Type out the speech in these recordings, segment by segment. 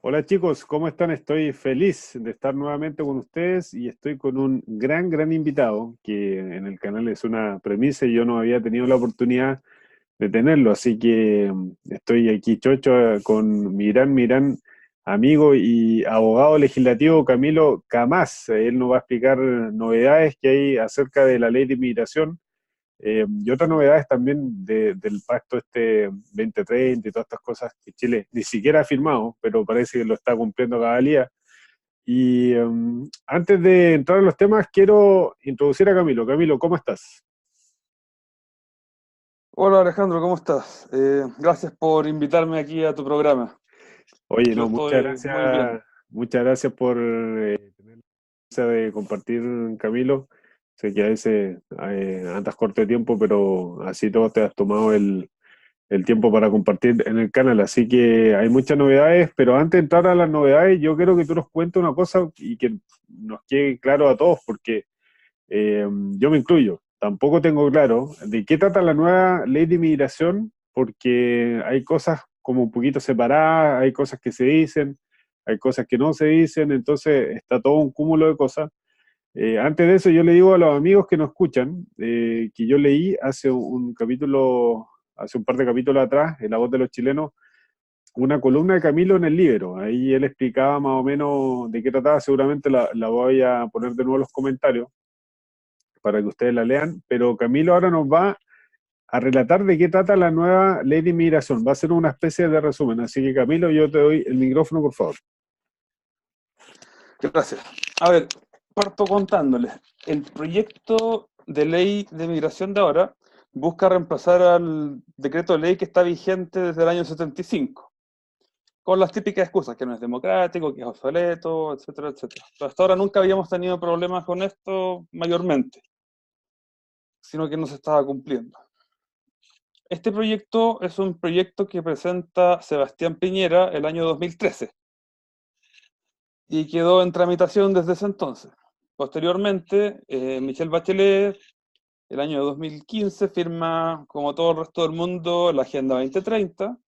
Hola chicos, ¿cómo están? Estoy feliz de estar nuevamente con ustedes y estoy con un gran invitado que en el canal es una premisa y yo no había tenido la oportunidad de tenerlo, así que estoy aquí chocho con mi gran amigo y abogado legislativo Camilo Camás. Él nos va a explicar novedades que hay acerca de la ley de inmigración y otras novedades también del pacto este 2030 y todas estas cosas que Chile ni siquiera ha firmado, pero parece que lo está cumpliendo cada día. Y antes de entrar en los temas, quiero introducir a Camilo. Camilo, ¿cómo estás? Hola Alejandro, ¿cómo estás? Gracias por invitarme aquí a tu programa. Oye, Yo no, estoy muy bien. muchas gracias por tener la chance de compartir, Camilo. Sé que a veces andas corto de tiempo, pero así todo te has tomado el tiempo para compartir en el canal. Así que hay muchas novedades, pero antes de entrar a las novedades, yo quiero que tú nos cuentes una cosa y que nos quede claro a todos, porque yo me incluyo. Tampoco tengo claro de qué trata la nueva ley de inmigración, porque hay cosas como un poquito separadas, hay cosas que se dicen, hay cosas que no se dicen, entonces está todo un cúmulo de cosas. Antes de eso, yo le digo a los amigos que nos escuchan que yo leí hace un capítulo, hace un par de capítulos atrás, en La Voz de los Chilenos, una columna de Camilo en el Libro. Ahí él explicaba más o menos de qué trataba. Seguramente la voy a poner de nuevo en los comentarios para que ustedes la lean. Pero Camilo ahora nos va a relatar de qué trata la nueva ley de inmigración. Va a ser una especie de resumen. Así que Camilo, yo te doy el micrófono, por favor. Gracias. A ver, parto contándoles. El proyecto de ley de migración de ahora busca reemplazar al decreto de ley que está vigente desde el año 75, con las típicas excusas, que no es democrático, que es obsoleto, etcétera, etcétera. Pero hasta ahora nunca habíamos tenido problemas con esto mayormente, sino que no se estaba cumpliendo. Este proyecto es un proyecto que presenta Sebastián Piñera el año 2013 y quedó en tramitación desde ese entonces. Posteriormente, Michelle Bachelet, el año 2015, firma, como todo el resto del mundo, la Agenda 2030,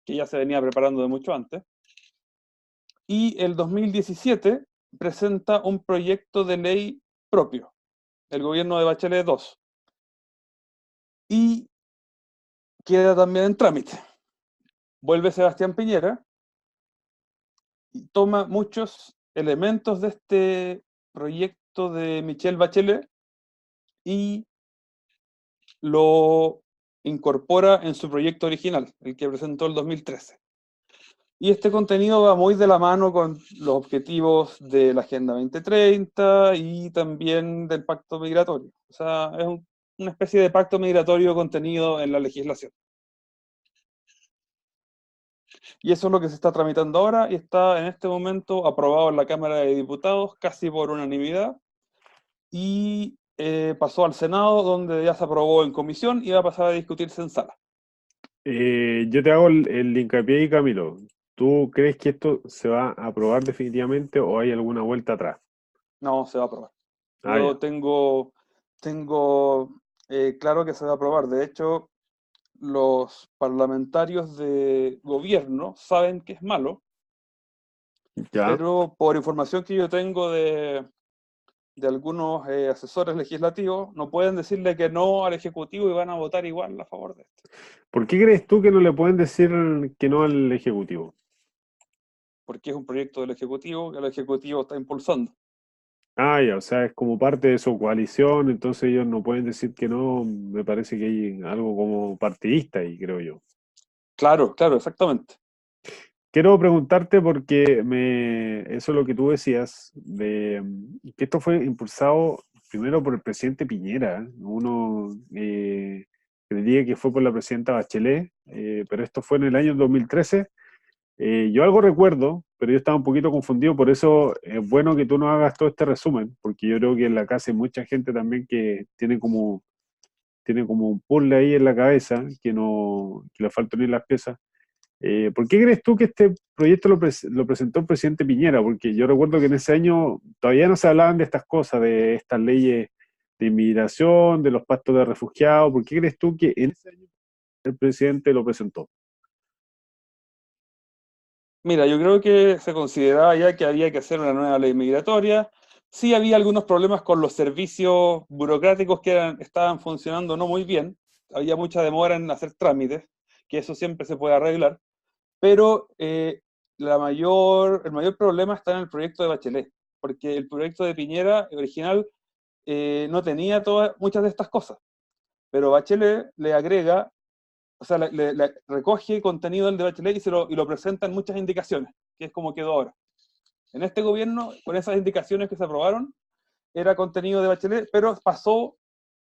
que ya se venía preparando de mucho antes, y el 2017 presenta un proyecto de ley propio, el gobierno de Bachelet 2, y queda también en trámite. Vuelve Sebastián Piñera y toma muchos elementos de este proyecto de Michelle Bachelet y lo incorpora en su proyecto original, el que presentó el 2013. Y este contenido va muy de la mano con los objetivos de la Agenda 2030 y también del pacto migratorio. O sea, es una especie de pacto migratorio contenido en la legislación. Y eso es lo que se está tramitando ahora y está en este momento aprobado en la Cámara de Diputados casi por unanimidad y pasó al Senado donde ya se aprobó en comisión y va a pasar a discutirse en sala. Yo te hago el hincapié ahí, Camilo. ¿Tú crees que esto se va a aprobar definitivamente o hay alguna vuelta atrás? No, se va a aprobar. Ah, Yo ya. tengo claro que se va a aprobar. De hecho, los parlamentarios de gobierno saben que es malo, Ya. pero por información que yo tengo de algunos asesores legislativos, no pueden decirle que no al Ejecutivo y van a votar igual a favor de esto, ¿Por qué crees tú que no le pueden decir que no al Ejecutivo? porque es un proyecto del Ejecutivo que el Ejecutivo está impulsando. Ah, ya, o sea, es como parte de su coalición, entonces ellos no pueden decir que no. Me parece que hay algo como partidista ahí, creo yo. Claro, claro, exactamente. Quiero preguntarte porque eso es lo que tú decías, de que esto fue impulsado primero por el presidente Piñera. Uno creería que fue por la presidenta Bachelet, pero esto fue en el año 2013. Yo algo recuerdo, pero yo estaba un poquito confundido, por eso es bueno que tú nos hagas todo este resumen, porque yo creo que en la casa hay mucha gente también que tiene como un puzzle ahí en la cabeza, que le faltan unir las piezas. ¿Por qué crees tú que este proyecto lo presentó el presidente Piñera? Porque yo recuerdo que en ese año todavía no se hablaban de estas cosas, de estas leyes de inmigración, de los pactos de refugiados. ¿Por qué crees tú que en ese año el presidente lo presentó? Mira, yo creo que se consideraba ya que había que hacer una nueva ley migratoria. Sí había algunos problemas con los servicios burocráticos que estaban funcionando no muy bien. Había mucha demora en hacer trámites, que eso siempre se puede arreglar. Pero el mayor problema está en el proyecto de Bachelet, porque el proyecto de Piñera original no tenía muchas de estas cosas, pero Bachelet le agrega, o sea, le recoge contenido del de Bachelet y lo presenta en muchas indicaciones, que es como quedó ahora. En este gobierno, con esas indicaciones que se aprobaron, era contenido de Bachelet, pero pasó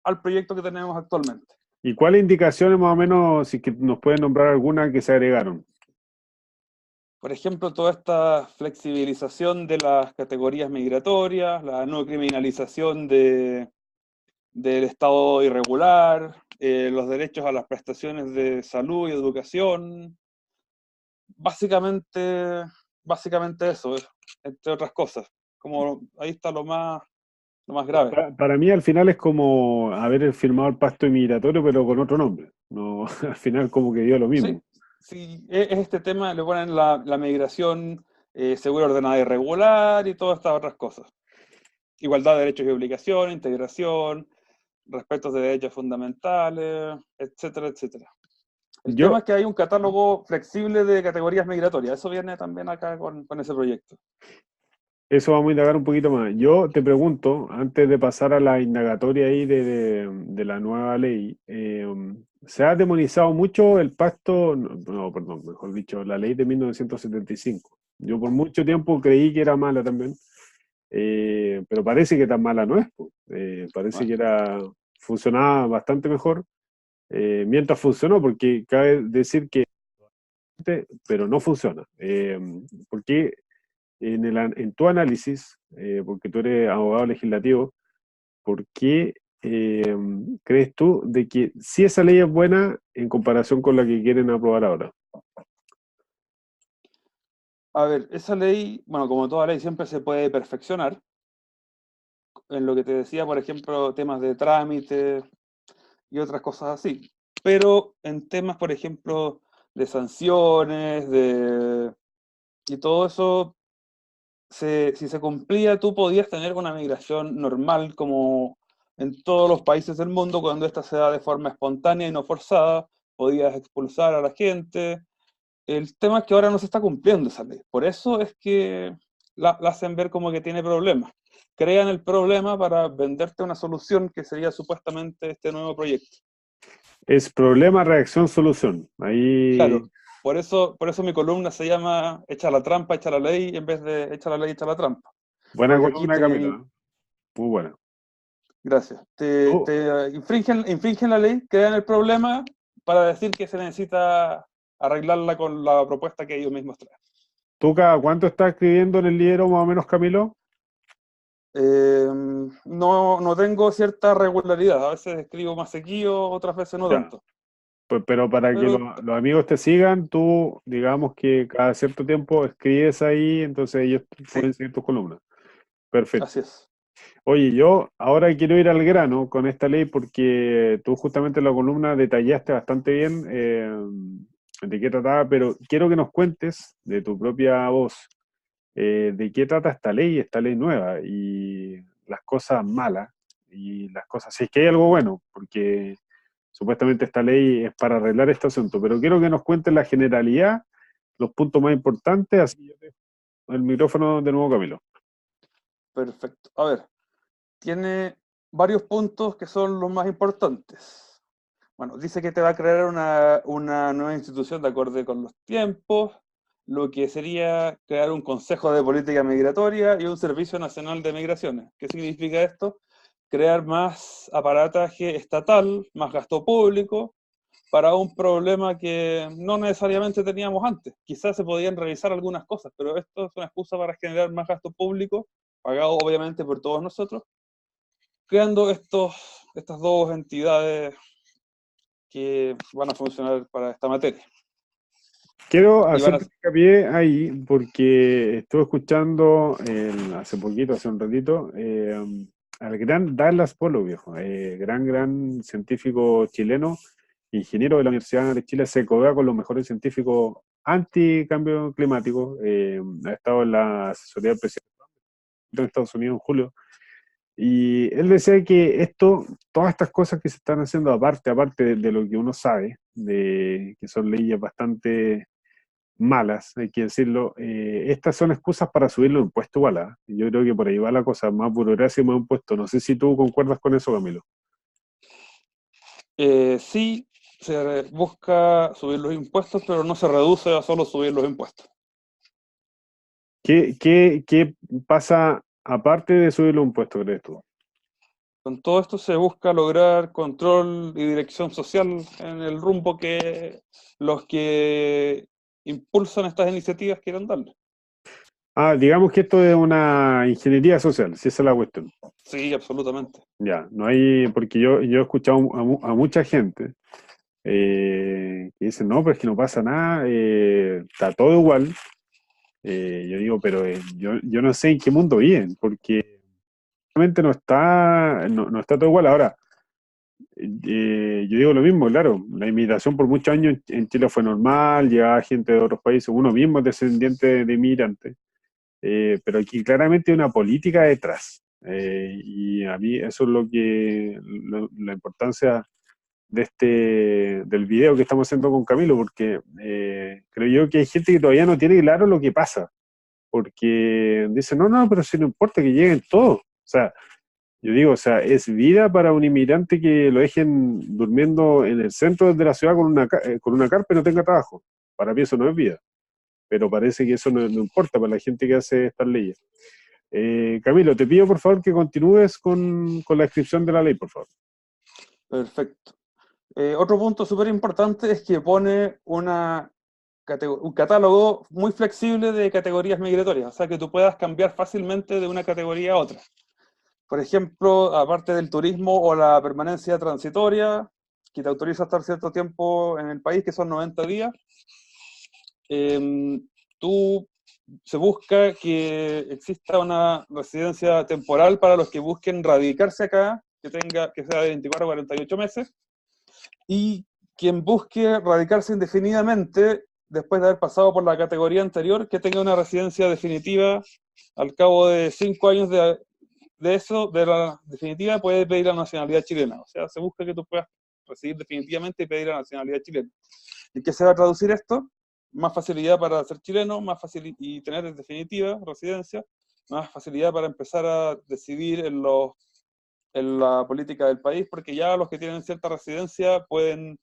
al proyecto que tenemos actualmente. ¿Y cuáles indicaciones más o menos, si que nos pueden nombrar alguna que se agregaron? Por ejemplo, toda esta flexibilización de las categorías migratorias, la no criminalización del estado irregular, los derechos a las prestaciones de salud y educación, básicamente, básicamente eso, entre otras cosas. Como ahí está lo más grave. Para mí al final es como haber firmado el pacto inmigratorio pero con otro nombre. No, al final como que dio lo Sí, mismo. sí, es este tema, le ponen la migración segura, ordenada y regular y todas estas otras cosas. Igualdad de derechos y obligaciones, integración, respeto de derechos fundamentales, etcétera, etcétera. El tema Yo, es que hay un catálogo flexible de categorías migratorias. Eso viene también acá con ese proyecto. eso vamos a indagar un poquito más. Yo te pregunto, antes de pasar a la indagatoria ahí de la nueva ley, ¿se ha demonizado mucho el pacto, no, perdón, mejor dicho, la ley de 1975? Yo por mucho tiempo creí que era mala también, pero parece que tan mala no es, po. Parece Bueno, que funcionaba bastante mejor, mientras funcionó, porque cabe decir que, pero no funciona. Porque en tu análisis, porque tú eres abogado legislativo, ¿por qué crees tú de que si esa ley es buena en comparación con la que quieren aprobar ahora? a ver, esa ley, bueno, como toda ley, siempre se puede perfeccionar. En lo que te decía, por ejemplo, temas de trámite y otras cosas así. Pero en temas, por ejemplo, de sanciones, y todo eso, si se cumplía, tú podías tener una migración normal como en todos los países del mundo, cuando esta se da de forma espontánea y no forzada, podías expulsar a la gente. El tema es que ahora no se está cumpliendo esa ley. Por eso es que la hacen ver como que tiene problemas. Crean el problema para venderte una solución que sería supuestamente este nuevo proyecto. Es problema, reacción, solución. Ahí, Claro, por eso mi columna se llama Echa la trampa, echa la ley, en vez de Echa la ley, echa la trampa. buena Porque aquí columna, Camilo, ¿eh? Muy buena. gracias, ¿Tú, infringen la ley, crean el problema para decir que se necesita arreglarla con la propuesta que ellos mismos traen. tú cada cuánto estás escribiendo en el libro, más o menos, Camilo? No tengo cierta regularidad, a veces escribo más seguido, otras veces no Ya. tanto. Pues, pero para que Pero los amigos te sigan, tú, digamos que cada cierto tiempo escribes ahí, entonces ellos sí, pueden seguir tus columnas. Perfecto. así es. Oye, yo ahora quiero ir al grano con esta ley porque tú justamente en la columna detallaste bastante bien de qué trataba, pero quiero que nos cuentes de tu propia voz de qué trata esta ley nueva y las cosas malas y las cosas, si es que hay algo bueno, porque supuestamente esta ley es para arreglar este asunto, pero quiero que nos cuentes la generalidad, los puntos más importantes, así yo te dejo el micrófono de nuevo, Camilo. Perfecto. A ver, tiene varios puntos que son los más importantes. Bueno, dice que te va a crear una nueva institución de acuerdo con los tiempos, lo que sería crear un Consejo de Política Migratoria y un Servicio Nacional de Migraciones. ¿Qué significa esto? Crear más aparataje estatal, más gasto público, para un problema que no necesariamente teníamos antes. Quizás se podían revisar algunas cosas, pero esto es una excusa para generar más gasto público, pagado obviamente por todos nosotros, creando estas dos entidades que van a funcionar para esta materia. Quiero Y van hacerte a, hincapié ahí porque estuve escuchando hace poquito, hace un ratito, al gran Dallas Polo, viejo, gran científico chileno, ingeniero de la Universidad de Chile, se codea con los mejores científicos anti-cambio climático, ha estado en la asesoría del presidente de Estados Unidos en julio, y él decía que todas estas cosas que se están haciendo aparte de lo que uno sabe, de que son leyes bastante malas, hay que decirlo, estas son excusas para subir los impuestos igual, ¿ah? Yo creo que por ahí va la cosa, más burocracia y más impuestos. No sé si tú concuerdas con eso, Camilo. Sí, se busca subir los impuestos, pero no se reduce a solo subir los impuestos. ¿Qué pasa aparte de subir los impuestos, crees tú? Con todo esto se busca lograr control y dirección social en el rumbo que los que impulsan estas iniciativas quieren darle. Ah, digamos que esto es una ingeniería social, si esa es la cuestión. Sí, absolutamente. Ya, no hay, porque yo he escuchado a mucha gente que dicen, no, pero es que no pasa nada, está todo igual. Yo digo, pero yo no sé en qué mundo viven, porque realmente no está todo igual. Ahora, yo digo lo mismo, claro, la inmigración por muchos años en Chile fue normal, llegaba gente de otros países, uno mismo es descendiente de inmigrantes, pero aquí claramente hay una política detrás. Y a mí eso es la importancia del video que estamos haciendo con Camilo, porque creo yo que hay gente que todavía no tiene claro lo que pasa, porque dice, no, pero si no importa que lleguen todos. O sea, yo digo, o sea, es vida para un inmigrante que lo dejen durmiendo en el centro de la ciudad con una carpa y no tenga trabajo. Para mí eso no es vida, pero parece que eso no importa para la gente que hace estas leyes. Camilo, te pido por favor que continúes con la descripción de la ley, por favor. Perfecto. Otro punto súper importante es que pone un catálogo muy flexible de categorías migratorias, o sea que tú puedas cambiar fácilmente de una categoría a otra. Por ejemplo, aparte del turismo o la permanencia transitoria, que te autoriza a estar cierto tiempo en el país, que son 90 días, eh, tú se busca que exista una residencia temporal para los que busquen radicarse acá, que sea de 24 a 48 meses, y quien busque radicarse indefinidamente, después de haber pasado por la categoría anterior, que tenga una residencia definitiva al cabo de 5 años de eso, de la definitiva, puede pedir la nacionalidad chilena. O sea, se busca que tú puedas residir definitivamente y pedir la nacionalidad chilena. ¿Y qué se va a traducir esto? Más facilidad para ser chileno, más fácil y tener en definitiva residencia, más facilidad para empezar a decidir en la política del país, porque ya los que tienen cierta residencia pueden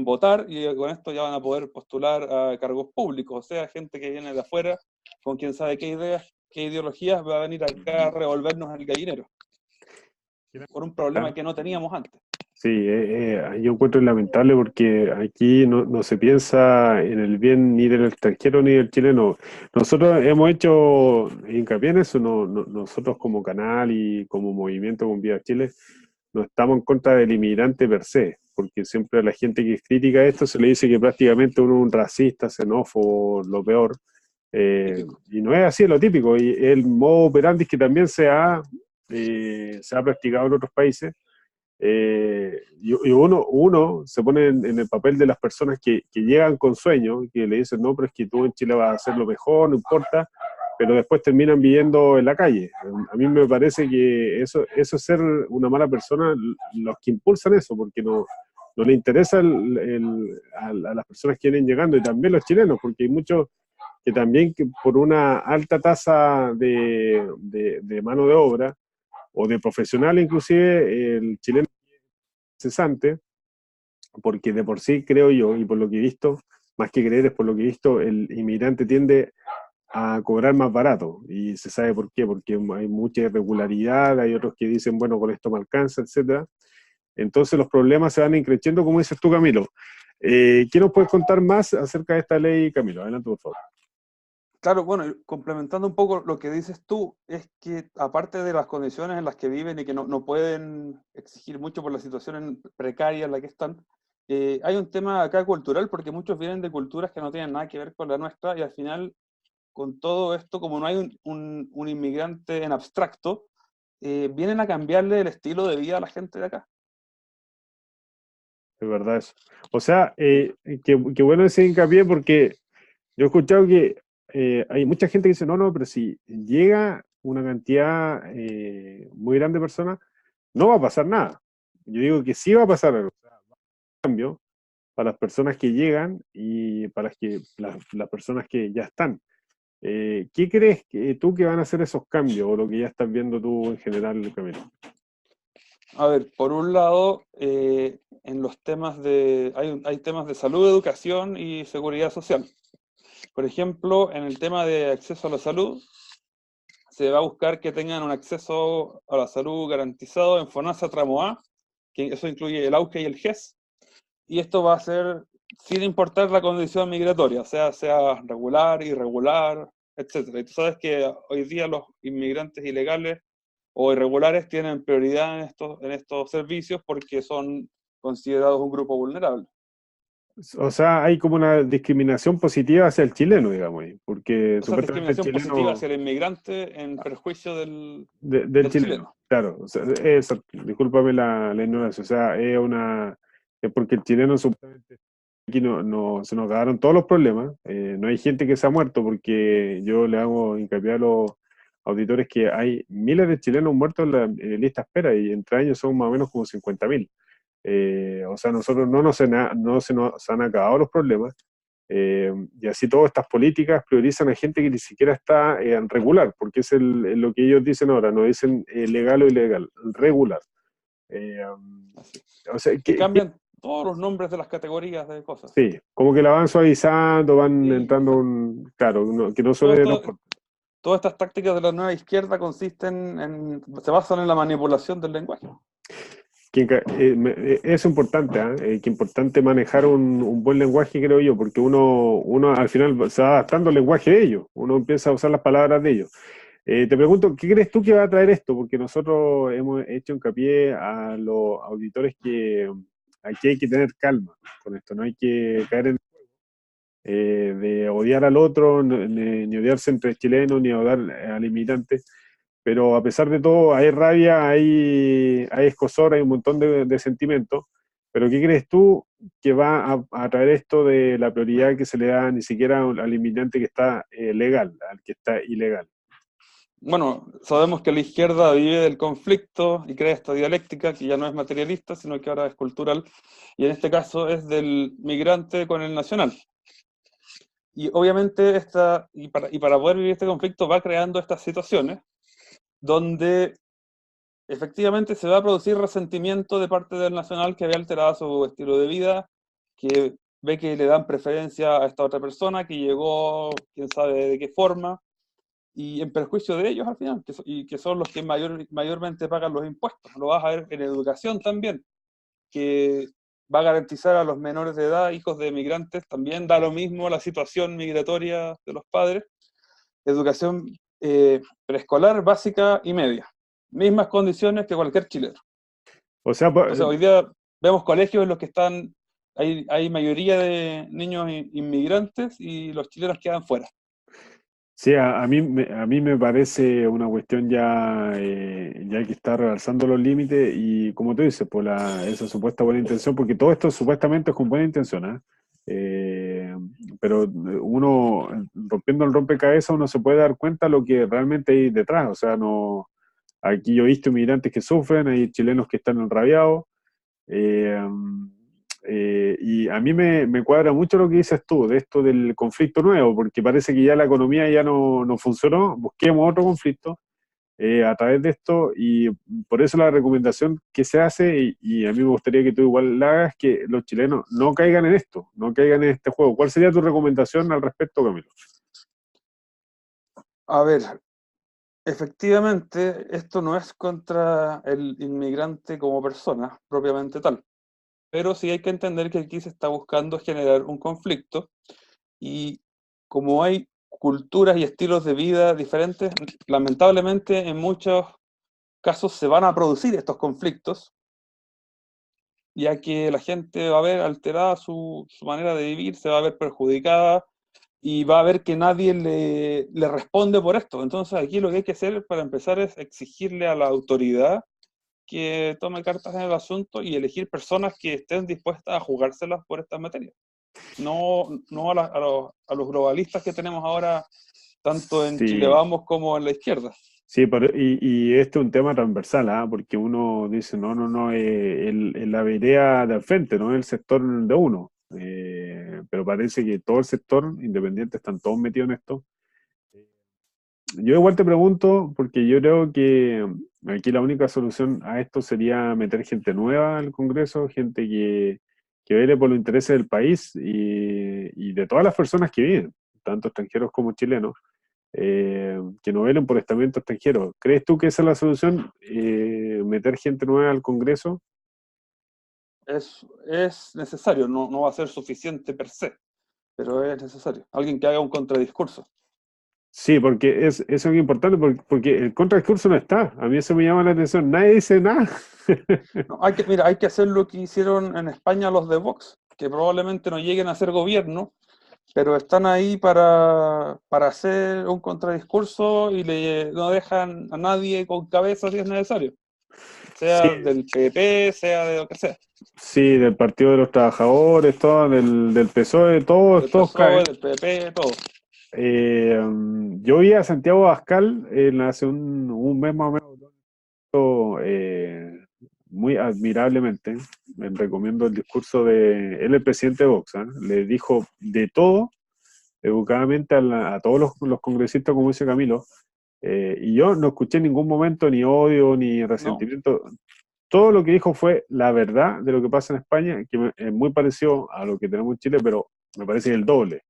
votar y con esto ya van a poder postular a cargos públicos, o sea, gente que viene de afuera, con quién sabe qué ideas, qué ideologías, va a venir acá a revolvernos el gallinero, por un problema que no teníamos antes. Sí, yo encuentro lamentable porque aquí no se piensa en el bien ni del extranjero ni del chileno. Nosotros hemos hecho hincapié en eso, nosotros como canal y como movimiento con Viva Chile, no estamos en contra del inmigrante per se, porque siempre a la gente que critica esto se le dice que prácticamente uno es un racista, xenófobo, lo peor. Típico. Y no es así, es lo típico. Y el modo operandi que también se ha practicado en otros países. Y uno se pone en el papel de las personas que llegan con sueños, que le dicen, no, pero es que tú en Chile vas a hacer lo mejor, no importa, pero después terminan viviendo en la calle. A mí me parece que eso es ser una mala persona, los que impulsan eso, porque no le interesa a las personas que vienen llegando, y también los chilenos, porque hay muchos que también que por una alta tasa de mano de obra, o de profesional inclusive, el chileno cesante, porque de por sí creo yo, y por lo que he visto, más que creer es por lo que he visto, el inmigrante tiende a cobrar más barato, y se sabe por qué, porque hay mucha irregularidad, hay otros que dicen, bueno, con esto me alcanza, etcétera. Entonces los problemas se van increciendo, como dices tú, Camilo. ¿Qué nos puedes contar más acerca de esta ley, Camilo? Adelante, por favor. Claro, bueno, complementando un poco lo que dices tú, es que aparte de las condiciones en las que viven y que no pueden exigir mucho por la situación precaria en la que están, hay un tema acá cultural, porque muchos vienen de culturas que no tienen nada que ver con la nuestra, y al final, con todo esto, como no hay un inmigrante en abstracto, vienen a cambiarle el estilo de vida a la gente de acá. es verdad eso. O sea, qué bueno ese hincapié porque yo he escuchado que hay mucha gente que dice, no, no, pero si llega una cantidad muy grande de personas, no va a pasar nada. Yo digo que sí va a pasar algo. O sea, va a haber cambio para las personas que llegan y para las personas que ya están. ¿Qué crees que tú que van a hacer esos cambios o lo que ya estás viendo tú en general, Camilo? A ver, por un lado, en los temas hay temas de salud, educación y seguridad social. Por ejemplo, en el tema de acceso a la salud, se va a buscar que tengan un acceso a la salud garantizado en FONASA tramo A, que eso incluye el AUGE y el GES, y esto va a ser sin importar la condición migratoria, sea regular, irregular, etcétera. Y tú sabes que hoy día los inmigrantes ilegales o irregulares tienen prioridad en estos servicios porque son considerados un grupo vulnerable. O sea, hay como una discriminación positiva hacia el chileno, digamos, ahí, porque O sea, supuestamente el discriminación positiva chileno hacia el inmigrante en perjuicio del del chileno, chileno. claro, o sea, discúlpame la ignorancia, o sea, es porque el chileno supuestamente aquí se nos acabaron todos los problemas, no hay gente que se ha muerto porque yo le hago hincapié a los auditores que hay miles de chilenos muertos en lista de espera y entre años son más o menos como 50.000. O sea, nosotros no se nos han acabado los problemas. Y así todas estas políticas priorizan a gente que ni siquiera está regular, porque es lo que ellos dicen ahora, no dicen legal o ilegal, regular. Eh, Así. o sea, Y cambian todos los nombres de las categorías de cosas. sí, como que la van suavizando, van Sí, entrando exacto. claro, que no Todo suene de los esto, todas estas tácticas de la nueva izquierda se basan en la manipulación del lenguaje. es importante, ¿ah? Que importante manejar un buen lenguaje, creo yo, porque uno al final se va adaptando al lenguaje de ellos, uno empieza a usar las palabras de ellos. Te pregunto, ¿qué crees tú que va a traer esto? Porque nosotros hemos hecho hincapié a los auditores que aquí hay que tener calma con esto, no hay que caer en de odiar al otro, ni odiarse entre chilenos, ni odiar al inmigrante. Pero a pesar de todo, hay rabia, hay escozor, hay un montón de sentimientos. Pero ¿qué crees tú que va a traer esto de la prioridad que se le da ni siquiera al inmigrante que está legal, al que está ilegal? Bueno, sabemos que la izquierda vive del conflicto y crea esta dialéctica que ya no es materialista, sino que ahora es cultural, y en este caso es del migrante con el nacional. Y obviamente para poder vivir este conflicto va creando estas situaciones donde efectivamente se va a producir resentimiento de parte del nacional que ve alterado su estilo de vida, que ve que le dan preferencia a esta otra persona que llegó, quién sabe de qué forma, y en perjuicio de ellos al final, y que son los que mayormente pagan los impuestos. Lo vas a ver en educación también, que va a garantizar a los menores de edad, hijos de migrantes, también da lo mismo la situación migratoria de los padres, educación preescolar, básica y media. Mismas condiciones que cualquier chileno. O sea, Entonces, hoy día vemos colegios en los que hay mayoría de niños inmigrantes y los chilenos quedan fuera. sí, a mí me parece una cuestión ya que está rebasando los límites y como tú dices, por esa supuesta buena intención, porque todo esto supuestamente es con buena intención, ¿ah? Eh, pero uno, rompiendo el rompecabezas, uno se puede dar cuenta lo que realmente hay detrás. O sea, no, aquí yo he visto inmigrantes que sufren, hay chilenos que están enrabiados. eh, y a mí me cuadra mucho lo que dices tú, de esto del conflicto nuevo, porque parece que ya la economía ya no funcionó, busquemos otro conflicto a través de esto y por eso la recomendación que se hace, y a mí me gustaría que tú igual la hagas, que los chilenos no caigan en esto, no caigan en este juego. ¿Cuál sería tu recomendación al respecto, Camilo? A ver, efectivamente, esto no es contra el inmigrante como persona, propiamente tal. Pero sí hay que entender que aquí se está buscando generar un conflicto y como hay culturas y estilos de vida diferentes, lamentablemente en muchos casos se van a producir estos conflictos, ya que la gente va a ver alterada su manera de vivir, se va a ver perjudicada y va a ver que nadie le responde por esto. Entonces aquí lo que hay que hacer para empezar es exigirle a la autoridad que tome cartas en el asunto y elegir personas que estén dispuestas a jugárselas por estas materias. No a los globalistas que tenemos ahora, tanto en Chile Sí, Vamos como en la izquierda. sí, y este es un tema transversal, ¿ah? Porque uno dice, no, no, no, la vereda del frente, no es el sector de uno. Pero parece que todo el sector independiente están todos metidos en esto. Yo igual te pregunto, porque yo creo que aquí la única solución a esto sería meter gente nueva al Congreso, gente que vele por los intereses del país y de todas las personas que viven, tanto extranjeros como chilenos, que no velen por estamento extranjero. ¿Crees tú que esa es la solución? ¿Meter gente nueva al Congreso? Es necesario, no va a ser suficiente per se, pero es necesario. Alguien que haga un contradiscurso. Sí, porque eso es importante, porque el contradiscurso no está. A mí eso me llama la atención. Nadie dice nada. No, mira, hay que hacer lo que hicieron en España los de Vox, que probablemente no lleguen a ser gobierno, pero están ahí para hacer un contradiscurso y no dejan a nadie con cabeza si es necesario, Sí, sea del PP, sea de lo que sea, sí, del Partido de los Trabajadores, todo, del PSOE, todos, del todos caen. PSOE, del PP, todo. Yo vi a Santiago Abascal hace un mes más o menos, muy admirablemente. Me recomiendo el discurso de él, el presidente de Vox, ¿ah? Le dijo de todo, educadamente, a todos los congresistas, como dice Camilo. Y yo no escuché en ningún momento ni odio ni No, resentimiento. Todo lo que dijo fue la verdad de lo que pasa en España, que es muy parecido a lo que tenemos en Chile, pero me parece que el doble.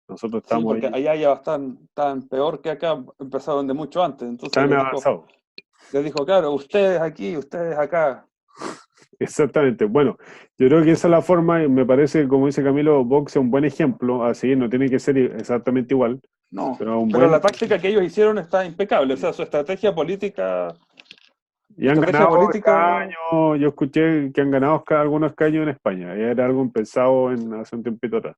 Nosotros sí, estamos porque ahí allá ya están tan peor que acá, empezaron de mucho antes, entonces tan avanzados. les dijo, claro, ustedes aquí, ustedes acá. Exactamente. Bueno, yo creo que esa es la forma, y me parece, como dice Camilo, Vox es un buen ejemplo a seguir, no tiene que ser exactamente igual, No, pero un pero buen... la táctica que ellos hicieron está impecable, o sea, Y su han estrategia ganado política, escaños, yo escuché que han ganado algunos escaños en España, era algo impensado hace un tiempito atrás.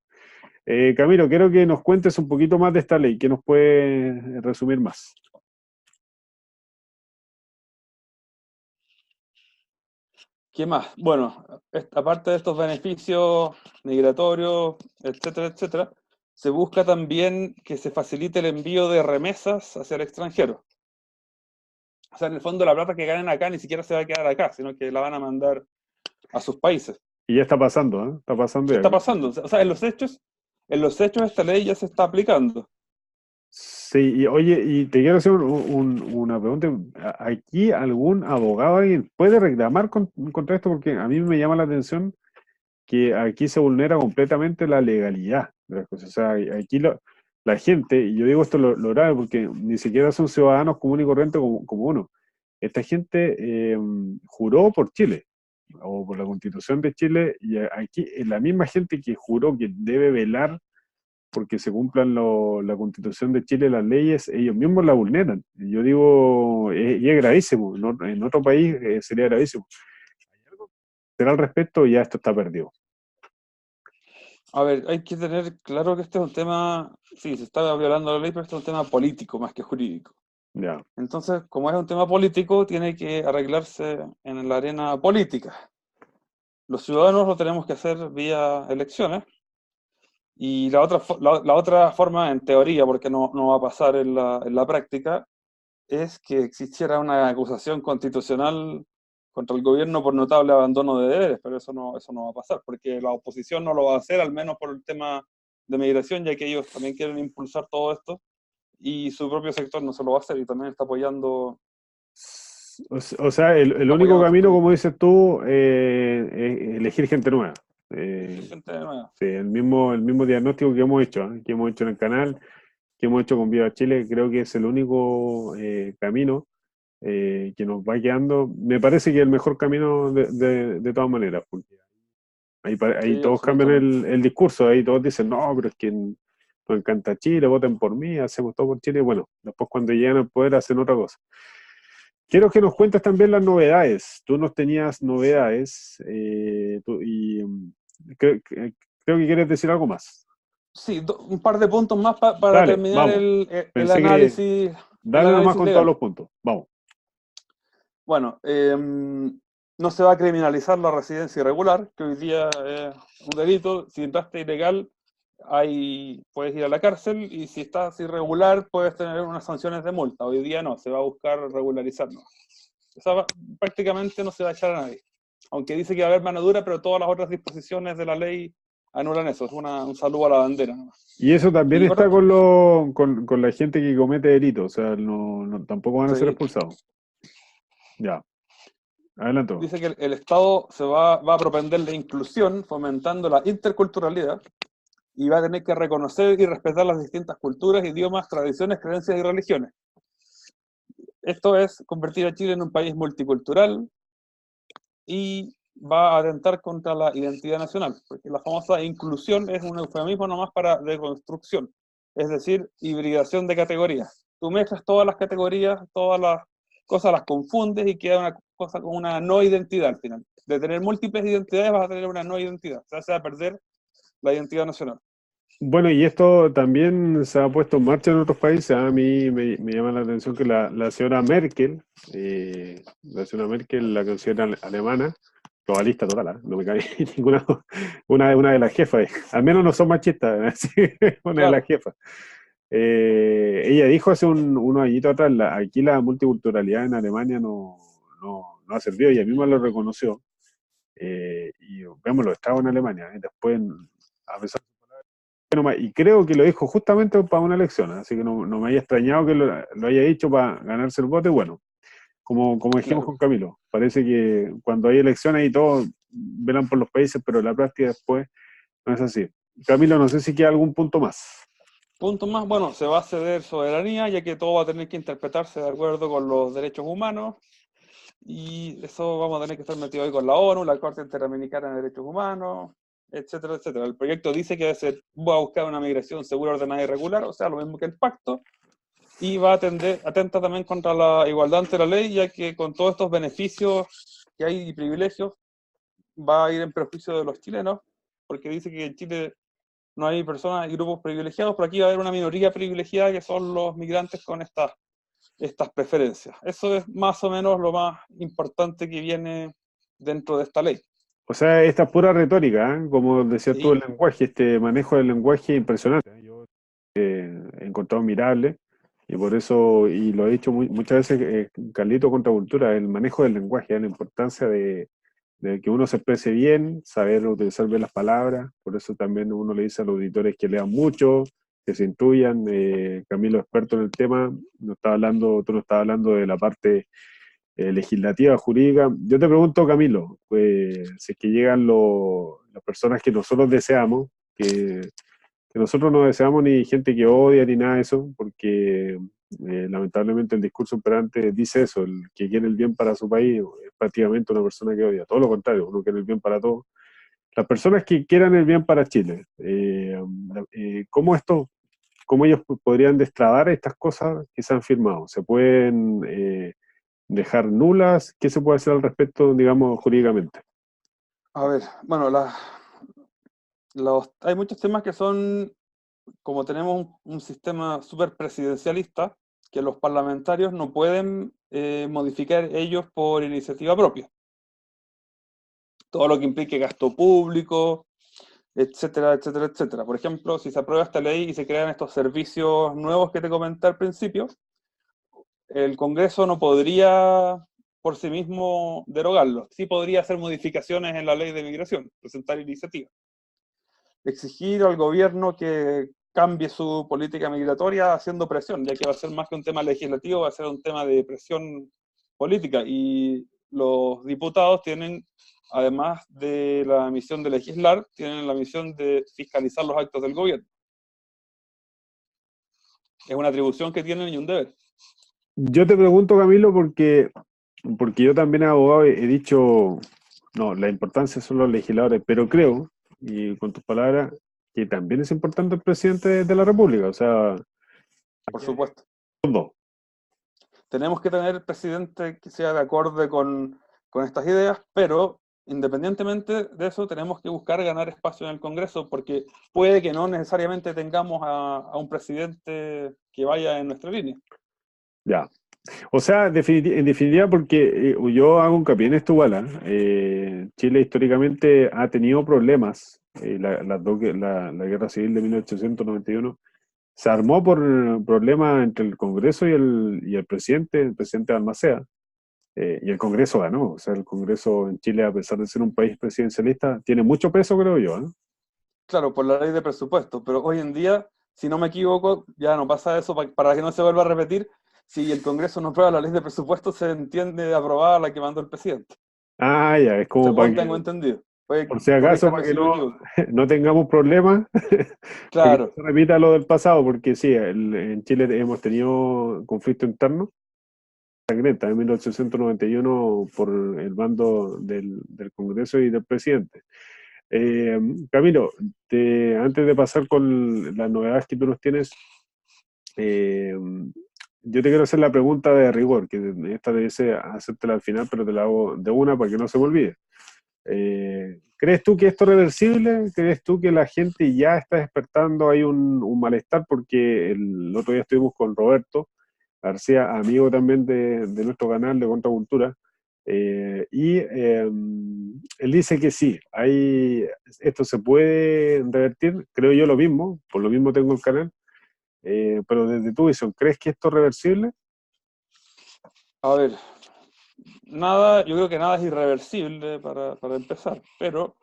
Camilo, quiero que nos cuentes un poquito más de esta ley, que nos puede resumir más. ¿qué más? Bueno, aparte de estos beneficios migratorios, etcétera, etcétera, se busca también que se facilite el envío de remesas hacia el extranjero. O sea, en el fondo la plata que ganen acá ni siquiera se va a quedar acá, sino que la van a mandar a sus países. Y ya está pasando, ¿eh? Está pasando ya. Está pasando, o sea, en los hechos esta ley ya se está aplicando. Sí, y oye, y te quiero hacer una pregunta. ¿Aquí algún abogado alguien puede reclamar contra esto? Porque a mí me llama la atención que aquí se vulnera completamente la legalidad de las cosas. O sea, aquí la gente, y yo digo esto lo grave porque ni siquiera son ciudadanos comunes y corrientes como uno. Esta gente juró por Chile o por la Constitución de Chile, y aquí la misma gente que juró que debe velar porque se cumplan la Constitución de Chile, las leyes, ellos mismos la vulneran. Y yo digo, y es gravísimo, en otro país sería gravísimo. Será al respecto, ya esto está perdido. A ver, hay que tener claro que este es un tema, sí, se está violando la ley, pero este es un tema político más que jurídico. Ya. Entonces, como es un tema político, tiene que arreglarse en la arena política. Los ciudadanos lo tenemos que hacer vía elecciones. Y la otra forma, en teoría, porque no va a pasar en la práctica, es que existiera una acusación constitucional contra el gobierno por notable abandono de deberes, pero eso no va a pasar, porque la oposición no lo va a hacer, al menos por el tema de migración, ya que ellos también quieren impulsar todo esto, y su propio sector no se lo va a hacer, y también está apoyando, O sea, el está único apoyando otros camino, como proyectos. dices tú, es elegir gente nueva. Elegir gente nueva. Sí, el mismo diagnóstico que hemos hecho, ¿eh? Que hemos hecho en el canal, que hemos hecho con Viva Chile, creo que es el único camino que nos va quedando. Me parece que es el mejor camino de todas maneras, porque ahí Sí, todos cambian absolutamente. el discurso, ahí todos dicen, no, pero es que nos encanta Chile, voten por mí, hacemos todo por Chile. Bueno, después cuando llegan al poder hacen otra cosa. Quiero que nos cuentes también las novedades. Tú nos tenías novedades creo que quieres decir algo más. Sí, un par de puntos más para Dale, terminar vamos. el Pensé que análisis, el dale nomás análisis con todos legal. los puntos. Vamos. Bueno, no se va a criminalizar la residencia irregular, que hoy día es un delito. Si entraste ilegal, puedes ir a la cárcel, y si estás irregular, puedes tener unas sanciones de multa. Hoy día no, se va a buscar regularizarlo. O sea, prácticamente no se va a echar a nadie. Aunque dice que va a haber mano dura, pero todas las otras disposiciones de la ley anulan eso. Es un saludo a la bandera, ¿no? Y eso también Y está otra, con la gente que comete delitos, o sea, tampoco van a ser sí, expulsados. Ya, adelanto. dice que el Estado va a propender la inclusión, fomentando la interculturalidad, y va a tener que reconocer y respetar las distintas culturas, idiomas, tradiciones, creencias y religiones. Esto es convertir a Chile en un país multicultural, y va a atentar contra la identidad nacional, porque la famosa inclusión es un eufemismo nomás para deconstrucción, es decir, hibridación de categorías. Tú mezclas todas las categorías, todas las cosas las confundes, y queda una cosa con una no identidad al final. De tener múltiples identidades vas a tener una no identidad, o sea, se va a perder la identidad nacional. Bueno, y esto también se ha puesto en marcha en otros países. A mí me llama la atención que la señora Merkel, la canciller alemana, globalista total, ¿ah? No me cae ninguna, una de las jefas, al menos no son machistas, ¿sí? Una de las Claro, jefas. Ella dijo hace unos añitos atrás, aquí la multiculturalidad en Alemania no ha servido, ella misma lo reconoció. Y vemos los estados en Alemania, y después, a pesar y creo que lo dijo justamente para una elección, así que no me haya extrañado que lo haya dicho para ganarse el voto. Y bueno, como dijimos claro. con Camilo, parece que cuando hay elecciones y todos velan por los países, pero la práctica después no es así. Camilo, no sé si queda algún punto más. Punto más, bueno, se va a ceder soberanía, ya que todo va a tener que interpretarse de acuerdo con los derechos humanos. Y eso vamos a tener que estar metidos ahí con la ONU, la Corte Interamericana de Derechos Humanos, etcétera, etcétera. El proyecto dice que va a buscar una migración segura, ordenada y regular, o sea, lo mismo que el pacto, y va a atenta también contra la igualdad ante la ley, ya que con todos estos beneficios que hay y privilegios, va a ir en perjuicio de los chilenos, porque dice que en Chile no hay personas y grupos privilegiados, pero aquí va a haber una minoría privilegiada, que son los migrantes con estas preferencias. Eso es más o menos lo más importante que viene dentro de esta ley. O sea, esta es pura retórica, ¿eh? Como decías tú, el Sí, lenguaje, este manejo del lenguaje impresionante, ¿eh? Yo he encontrado admirable, y por eso, y lo he dicho muchas veces, Carlito contra Cultura, el manejo del lenguaje, ¿eh? La importancia de que uno se exprese bien, saber utilizar bien las palabras. Por eso también uno le dice a los auditores que lean mucho, que se instruyan. Camilo, experto en el tema, tú nos estabas hablando de la parte legislativa, jurídica. Yo te pregunto, Camilo, si es que llegan las personas que nosotros deseamos, que nosotros no deseamos ni gente que odia ni nada de eso, porque lamentablemente el discurso imperante dice eso: el que quiere el bien para su país es prácticamente una persona que odia. Todo lo contrario, uno quiere el bien para todos. Las personas que quieran el bien para Chile, ¿cómo ellos podrían destrabar estas cosas que se han firmado? ¿Se pueden dejar nulas? ¿Qué se puede hacer al respecto, digamos, jurídicamente? a ver, bueno, hay muchos temas que son, como tenemos un sistema súper presidencialista, que los parlamentarios no pueden modificar ellos por iniciativa propia. Todo lo que implique gasto público, etcétera, etcétera, etcétera. Por ejemplo, si se aprueba esta ley y se crean estos servicios nuevos que te comenté al principio, el Congreso no podría por sí mismo derogarlo. Sí podría hacer modificaciones en la ley de migración, presentar iniciativas. Exigir al gobierno que cambie su política migratoria haciendo presión, ya que va a ser más que un tema legislativo, va a ser un tema de presión política. Y los diputados tienen, además de la misión de legislar, tienen la misión de fiscalizar los actos del gobierno. Es una atribución que tienen y un deber. Yo te pregunto, Camilo, porque yo también abogado he dicho, no, la importancia son los legisladores, pero creo, y con tus palabras, que también es importante el presidente de la República. O sea, Por aquí hay supuesto. dos. Tenemos que tener el presidente que sea de acuerdo con estas ideas, pero independientemente de eso, tenemos que buscar ganar espacio en el Congreso, porque puede que no necesariamente tengamos a un presidente que vaya en nuestra línea. Ya. O sea, en definitiva, porque yo hago hincapié en esto igual, ¿ah? Chile históricamente ha tenido problemas. La guerra civil de 1891 se armó por problemas entre el Congreso y el presidente Balmaceda. Y el Congreso ganó. O sea, el Congreso en Chile, a pesar de ser un país presidencialista, tiene mucho peso, creo yo, ¿eh? Claro, por la ley de presupuesto, pero hoy en día, si no me equivoco, ya no pasa eso para que no se vuelva a repetir. Si el Congreso no aprueba la ley de presupuesto, se entiende aprobada la que mandó el presidente. Ah, ya, es como para Según tengo que, entendido. por si acaso, para Corríjanme que si me no, equivoco. no tengamos problemas, para que no Claro, se repita lo del pasado, porque sí, en Chile hemos tenido conflicto interno sangrienta en 1891 por el bando del Congreso y del presidente. Eh, Camilo, antes de pasar con las novedades que tú nos tienes, eh, yo te quiero hacer la pregunta de rigor, que esta debe ser hacértela al final, pero te la hago de una para que no se me olvide. ¿Crees tú que esto es reversible? ¿Crees tú que la gente ya está despertando? Hay un malestar porque el otro día estuvimos con Roberto García, amigo también de nuestro canal de Contracultura, él dice que sí, esto se puede revertir, creo yo lo mismo, por lo mismo tengo el canal, pero desde tu visión, ¿crees que esto es reversible? a ver, nada, yo creo que nada es irreversible para empezar, pero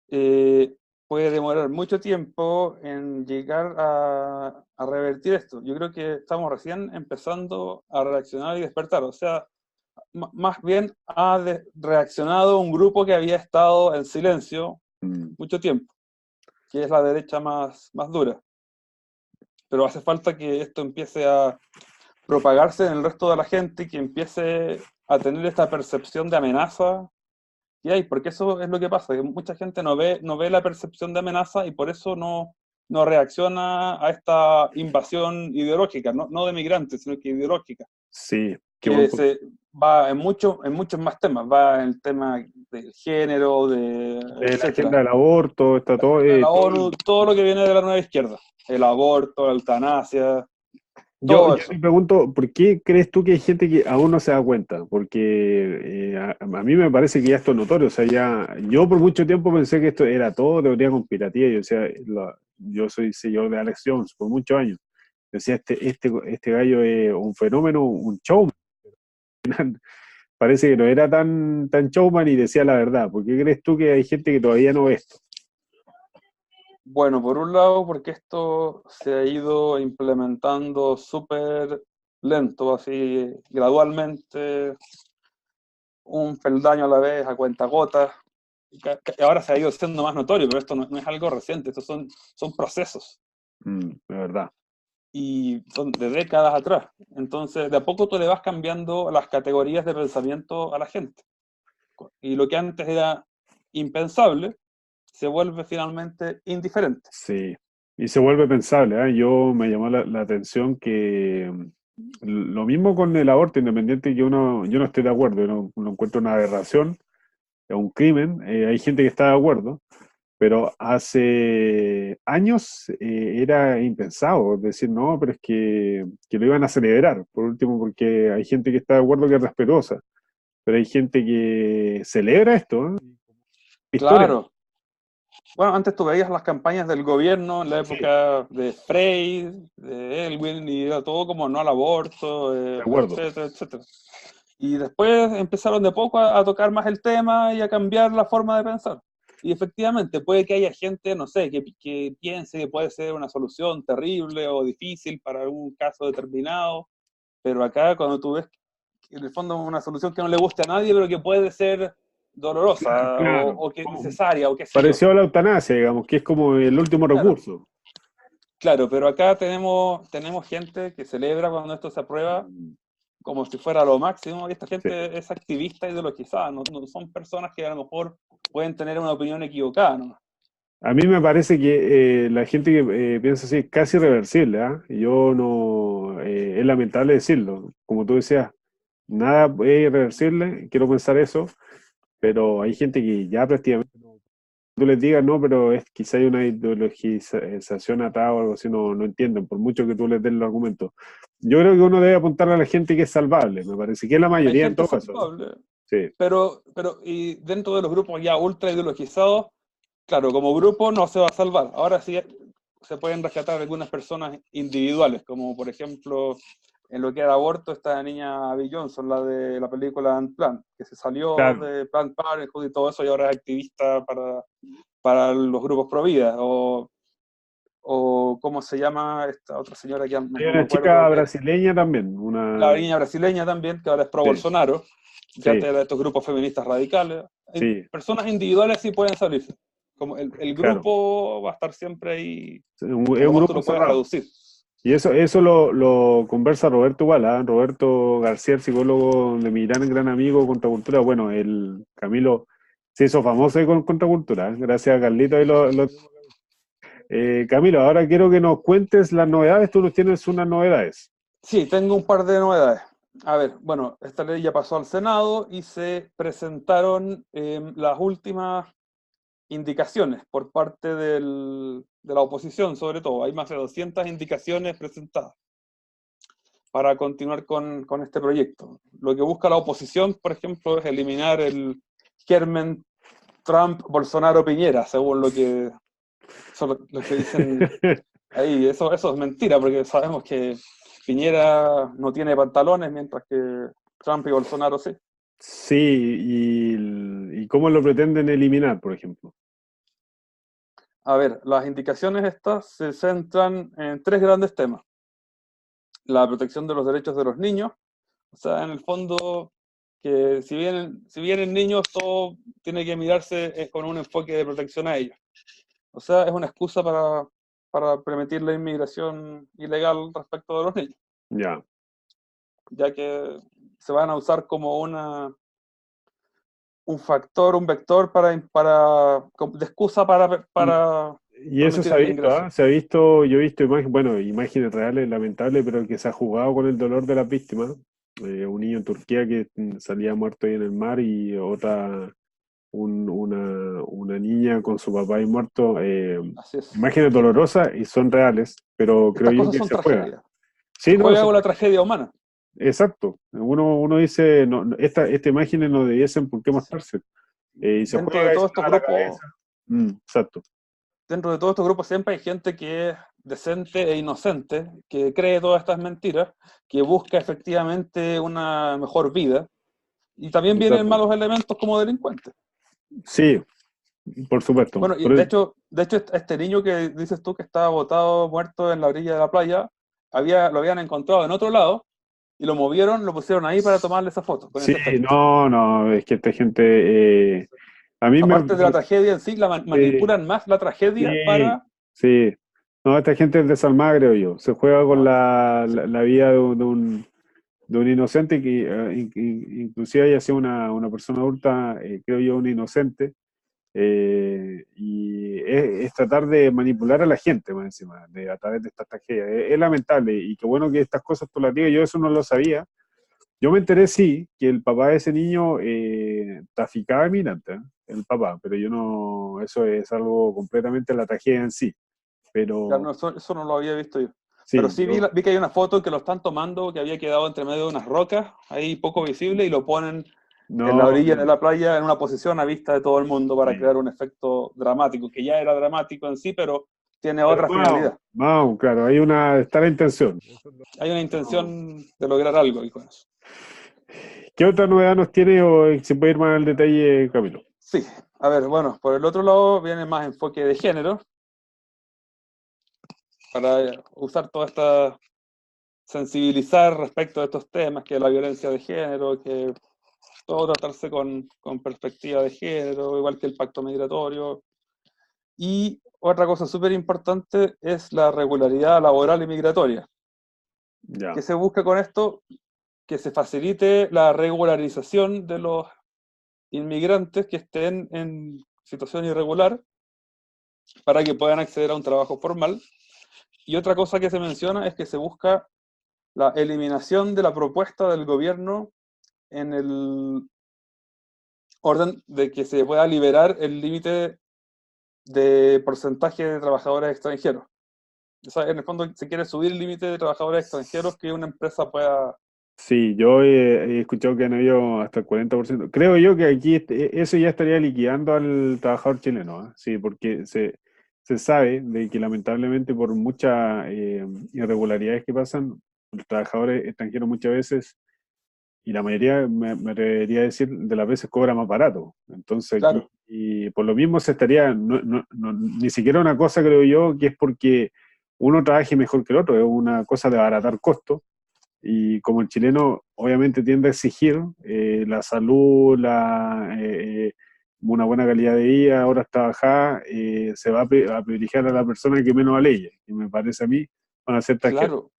eh, puede demorar mucho tiempo en llegar a revertir esto. Yo creo que estamos recién empezando a reaccionar y despertar, o sea, más bien reaccionado un grupo que había estado en silencio Mm, mucho tiempo, que es la derecha más dura. Pero hace falta que esto empiece a propagarse en el resto de la gente y que empiece a tener esta percepción de amenaza que hay, porque eso es lo que pasa, que mucha gente no ve la percepción de amenaza y por eso no reacciona a esta invasión ideológica, no de migrantes, sino que ideológica, sí, qué buen que punto. se va en muchos más temas, va en el tema del género, La agenda etcétera. del aborto, está todo, La todo. ONU, todo lo que viene de la nueva izquierda, el aborto, la eutanasia, Yo todo te eso. pregunto, ¿por qué crees tú que hay gente que aún no se da cuenta? Porque a mí me parece que ya esto es notorio. O sea, yo por mucho tiempo pensé que esto era todo teoría conspirativa. Yo decía, yo soy seguidor de Alex Jones por muchos años. Decía, este gallo es un fenómeno, un showman. Parece que no era tan showman y decía la verdad. ¿Por qué crees tú que hay gente que todavía no ve esto? Bueno, por un lado, porque esto se ha ido implementando súper lento, así gradualmente, un peldaño a la vez, a cuentagotas. Y ahora se ha ido siendo más notorio, pero esto no es algo reciente, estos son procesos De verdad. y son de décadas atrás. Entonces, de a poco tú le vas cambiando las categorías de pensamiento a la gente. Y lo que antes era impensable se vuelve finalmente indiferente. Sí, y se vuelve pensable, ¿eh? Yo me llamó la atención que lo mismo con el aborto, independiente que yo no estoy de acuerdo, yo no, lo encuentro una aberración, es un crimen, hay gente que está de acuerdo, pero hace años era impensado, es decir, no, pero es que lo iban a celebrar, por último, porque hay gente que está de acuerdo que es respetuosa, pero hay gente que celebra esto, ¿eh? Historia. Claro. Bueno, antes tú veías las campañas del gobierno en la Sí, época de Frey, de Elwin, y era todo como no al aborto, de acuerdo. etcétera, etcétera. Y después empezaron de poco a tocar más el tema y a cambiar la forma de pensar. Y efectivamente, puede que haya gente, no sé, que piense que puede ser una solución terrible o difícil para algún caso determinado, pero acá cuando tú ves en el fondo una solución que no le guste a nadie, pero que puede ser dolorosa Claro. o que es necesaria o qué sé yo. Pareció a la eutanasia, digamos, que es como el último Claro, recurso. claro, pero acá tenemos gente que celebra cuando esto se aprueba como si fuera lo máximo, y esta Sí. gente es activista ideologizada, no son personas que a lo mejor pueden tener una opinión equivocada, ¿no? A mí me parece que la gente que piensa así es casi irreversible, ¿ah? Yo no, es lamentable decirlo. Como tú decías, nada es irreversible, quiero pensar eso, pero hay gente que ya prácticamente no. tú les digas, no, pero es quizá hay una ideologización atada o algo así, no entienden, por mucho que tú les des los argumentos. Yo creo que uno debe apuntar a la gente que es salvable, me parece que es la Hay mayoría en gente todo caso, ¿no? salvable, Sí, pero y dentro de los grupos ya ultra ideologizados, claro, como grupo no se va a salvar. Ahora sí se pueden rescatar algunas personas individuales, como por ejemplo, en lo que era aborto, esta niña Abby Johnson, la de la película Unplanned, que se salió claro. de Planned Parenthood y todo eso y ahora es activista para los grupos pro vida. O ¿cómo se llama esta otra señora que Hay no me una acuerdo? chica Que, brasileña también, la una... niña brasileña también, que ahora es pro Sí, Bolsonaro, ya sí, te da estos grupos feministas radicales. sí, Personas individuales sí pueden salirse. Como el claro. grupo va a estar siempre ahí, Es a lo un más tú grupo lo puedes cerrado. reducir. Y eso lo conversa Roberto igual, ¿ah? Roberto García, el psicólogo de mi gran amigo Contracultura. Bueno, el Camilo se hizo famoso ahí con Contracultura, ¿eh? Gracias a Carlito. Camilo, ahora quiero que nos cuentes las novedades. Tú nos tienes unas novedades. Sí, tengo un par de novedades. A ver, bueno, esta ley ya pasó al Senado y se presentaron las últimas indicaciones por parte de la oposición, sobre todo. Hay más de 200 indicaciones presentadas para continuar con este proyecto. Lo que busca la oposición, por ejemplo, es eliminar el germen Trump-Bolsonaro-Piñera, según lo que dicen ahí. Eso es mentira, porque sabemos que Piñera no tiene pantalones, mientras que Trump y Bolsonaro sí. Sí, y cómo lo pretenden eliminar, por ejemplo. A ver, las indicaciones estas se centran en tres grandes temas. La protección de los derechos de los niños, o sea, en el fondo, que si vienen niños, todo tiene que mirarse con un enfoque de protección a ellos. O sea, es una excusa para permitir la inmigración ilegal respecto de los niños, Ya. ya que se van a usar como un factor, un vector de excusa Y, para y eso permitir se ha el visto, ingreso. ¿ah? Se ha visto, yo he visto imágenes, bueno, imágenes reales, lamentables, pero que se ha jugado con el dolor de las víctimas. Un niño en Turquía que salía muerto ahí en el mar y otra, una niña con su papá ahí muerto. Así es. Imágenes dolorosas y son reales, pero creo Estas yo cosas que son se juega. tragedias. Se Sí, no, juega con la tragedia humana. exacto. Uno dice, no, estas imágenes no debiesen por qué mostrarse. Y se Dentro de juega y se todos estos lava la grupos, cabeza. Exacto. dentro de todos estos grupos siempre hay gente que es decente e inocente, que cree todas estas mentiras, que busca efectivamente una mejor vida, y también vienen Exacto. malos elementos como delincuentes. Sí, por supuesto. Bueno, y de hecho, este niño que dices tú que estaba botado muerto en la orilla de la playa, lo habían encontrado en otro lado y lo movieron, lo pusieron ahí para tomarle esa foto, con Sí, ese efecto. no, es que esta gente, a mí Aparte de la tragedia en sí, sí, manipulan más la tragedia sí, para... sí. No, esta gente es desalmada, creo yo. Se juega con No, la vida de un inocente que inclusive haya sido una persona adulta, creo yo, un inocente. Y es tratar de manipular a la gente más encima, a través de estas tragedias. Es lamentable y qué bueno que estas cosas tú las digas. Yo eso no lo sabía. Yo me enteré, sí, que el papá de ese niño traficaba migrantes, ¿eh? El papá, pero yo no, eso es algo completamente la tragedia en sí. ya no, Pero eso no lo había visto yo. Pero sí, sí yo, vi que hay una foto que lo están tomando, que había quedado entre medio de unas rocas, ahí poco visible, y lo ponen en la no, orilla de la playa en una posición a vista de todo el mundo para sí. crear un efecto dramático, que ya era dramático en sí, pero tiene Pero otra finalidad. claro, está la intención. Hay una No. intención de lograr algo y con eso. ¿Qué otra novedad nos tiene o se puede ir más al detalle, Camilo? Sí, a ver, bueno, por el otro lado viene más enfoque de género, para usar toda esta sensibilizar respecto a estos temas, que la violencia de género, que todo tratarse con perspectiva de género, igual que el pacto migratorio. Y otra cosa súper importante es la regularidad laboral y migratoria. Ya, ¿Qué se busca con esto? Que se facilite la regularización de los inmigrantes que estén en situación irregular para que puedan acceder a un trabajo formal. Y otra cosa que se menciona es que se busca la eliminación de la propuesta del gobierno en el orden de que se pueda liberar el límite de porcentaje de trabajadores extranjeros. O sea, en el fondo se quiere subir el límite de trabajadores extranjeros que una empresa pueda... Sí, yo he escuchado que han habido hasta el 40%. Creo yo que aquí eso ya estaría liquidando al trabajador chileno, ¿eh? Sí, porque se sabe de que lamentablemente por muchas irregularidades que pasan, los trabajadores extranjeros muchas veces, y la mayoría, me atrevería a decir, de las veces cobra más barato. Entonces aquí, Claro, y por lo mismo se estaría, ni siquiera una cosa creo yo que es porque uno trabaje mejor que el otro, es una cosa de abaratar costos y como el chileno obviamente tiende a exigir la salud, una buena calidad de vida, horas trabajadas, se va a privilegiar a la persona que menos alegue. Y me parece a mí, van a ser tarjetas. claro.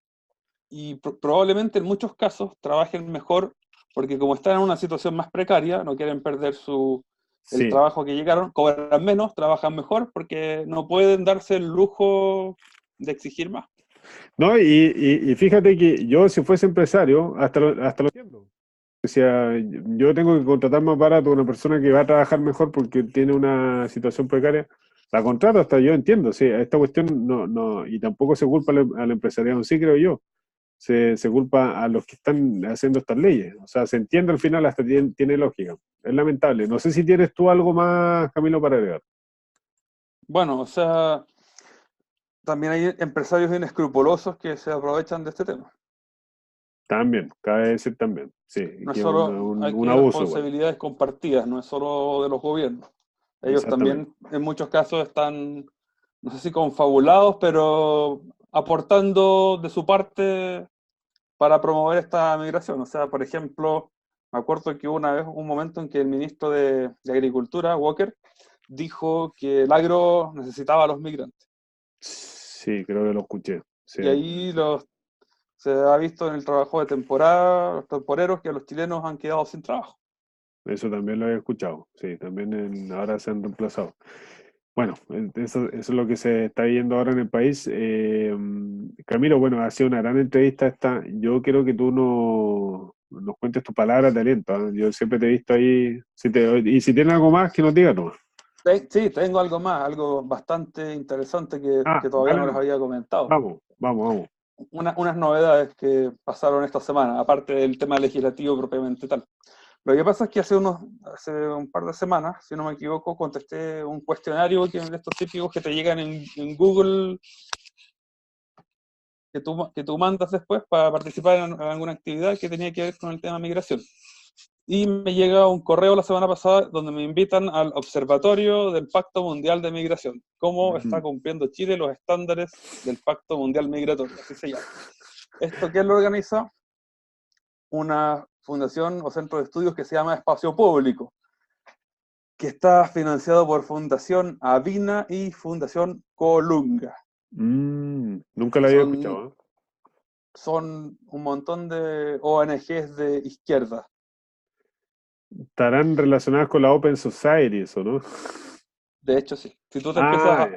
Y probablemente en muchos casos trabajen mejor porque como están en una situación más precaria, no quieren perder el Sí. trabajo que llegaron, cobran menos, trabajan mejor porque no pueden darse el lujo de exigir más. No, y fíjate que yo si fuese empresario, hasta lo entiendo. O sea, yo tengo que contratar más barato a una persona que va a trabajar mejor porque tiene una situación precaria. La contrato hasta yo entiendo, sí, esta cuestión no, y tampoco se culpa al empresariado, sí creo yo. Se culpa a los que están haciendo estas leyes. O sea, se entiende al final, hasta tiene lógica. Es lamentable. No sé si tienes tú algo más, Camilo, para agregar. Bueno, o sea, también hay empresarios inescrupulosos que se aprovechan de este tema. También, cabe decir también. Sí, No es que es solo, un aquí hay abuso igual. responsabilidades compartidas, no es solo de los gobiernos. Ellos Exactamente. también en muchos casos están, no sé si confabulados, pero aportando de su parte para promover esta migración. O sea, por ejemplo, me acuerdo que hubo una vez un momento en que el ministro de Agricultura, Walker, dijo que el agro necesitaba a los migrantes. Sí, creo que lo escuché. Sí, Y ahí se ha visto en el trabajo de temporada, los temporeros, que los chilenos han quedado sin trabajo. eso también lo he escuchado. Sí, también ahora se han reemplazado. Bueno, eso es lo que se está viendo ahora en el país. Camilo, bueno, ha sido una gran entrevista esta. Yo quiero que tú nos cuentes tus palabras de aliento, ¿ah? Yo siempre te he visto ahí. Y si tienes algo más, que nos digas nomás. Sí, tengo algo más, algo bastante interesante Ah, que todavía dale no les nomás. había comentado. Vamos, vamos, vamos. Unas novedades que pasaron esta semana, aparte del tema legislativo propiamente tal. Lo que pasa es que hace un par de semanas, si no me equivoco, contesté un cuestionario de estos típicos que te llegan en Google, que tú mandas después para participar en alguna actividad que tenía que ver con el tema migración. Y me llega un correo la semana pasada donde me invitan al Observatorio del Pacto Mundial de Migración. ¿Cómo está Mm. cumpliendo Chile los estándares del Pacto Mundial Migratorio? Así se llama. ¿Esto qué lo organiza? Una fundación o centro de estudios que se llama Espacio Público, que está financiado por Fundación Avina y Fundación Colunga. Nunca lo había Son, escuchado, ¿eh? son un montón de ONGs de izquierda. Estarán relacionadas con la Open Society, eso, ¿no? De hecho, sí. Si tú Ah,